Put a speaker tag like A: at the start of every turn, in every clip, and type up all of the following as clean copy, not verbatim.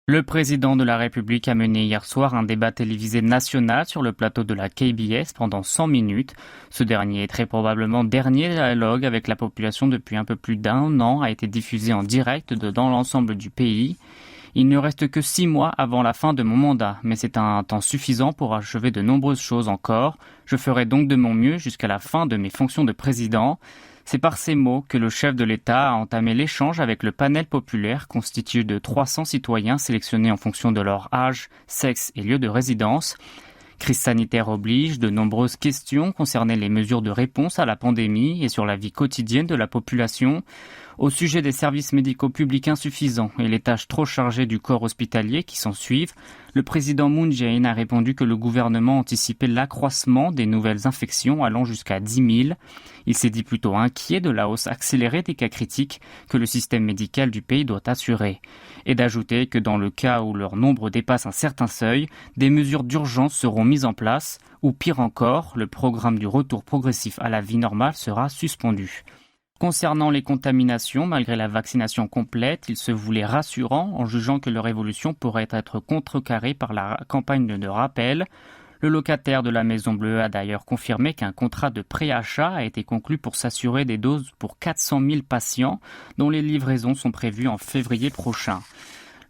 A: Le président de la République a mené hier soir un débat télévisé national sur le plateau de la KBS pendant 100 minutes. Ce dernier, très probablement dernier dialogue avec la population depuis un peu plus d'un an, a été diffusé en direct dans l'ensemble du pays. Il ne reste que 6 mois avant la fin de mon mandat, mais c'est un temps suffisant pour achever de nombreuses choses encore. Je ferai donc de mon mieux jusqu'à la fin de mes fonctions de président. C'est par ces mots que le chef de l'État a entamé l'échange avec le panel populaire constitué de 300 citoyens sélectionnés en fonction de leur âge, sexe et lieu de résidence. Crise sanitaire oblige, de nombreuses questions concernaient les mesures de réponse à la pandémie et sur la vie quotidienne de la population. Au sujet des services médicaux publics insuffisants et les tâches trop chargées du corps hospitalier qui s'en suivent, le président Moon Jae-in a répondu que le gouvernement anticipait l'accroissement des nouvelles infections allant jusqu'à 10 000. Il s'est dit plutôt inquiet de la hausse accélérée des cas critiques que le système médical du pays doit assurer. Et d'ajouter que dans le cas où leur nombre dépasse un certain seuil, des mesures d'urgence seront mises en place, ou pire encore, le programme du retour progressif à la vie normale sera suspendu. Concernant les contaminations, malgré la vaccination complète, il se voulait rassurant en jugeant que leur évolution pourrait être contrecarrée par la campagne de rappel. Le locataire de la Maison Bleue a d'ailleurs confirmé qu'un contrat de préachat a été conclu pour s'assurer des doses pour 400 000 patients, dont les livraisons sont prévues en février prochain.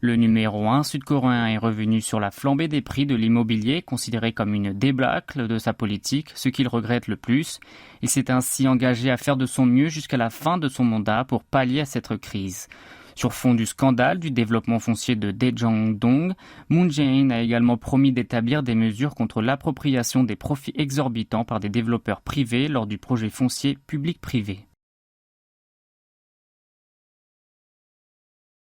A: Le numéro 1 sud-coréen est revenu sur la flambée des prix de l'immobilier, considéré comme une débâcle de sa politique, ce qu'il regrette le plus. Il s'est ainsi engagé à faire de son mieux jusqu'à la fin de son mandat pour pallier à cette crise. Sur fond du scandale du développement foncier de Daejeon-dong, Moon Jae-in a également promis d'établir des mesures contre l'appropriation des profits exorbitants par des développeurs privés lors du projet foncier public-privé.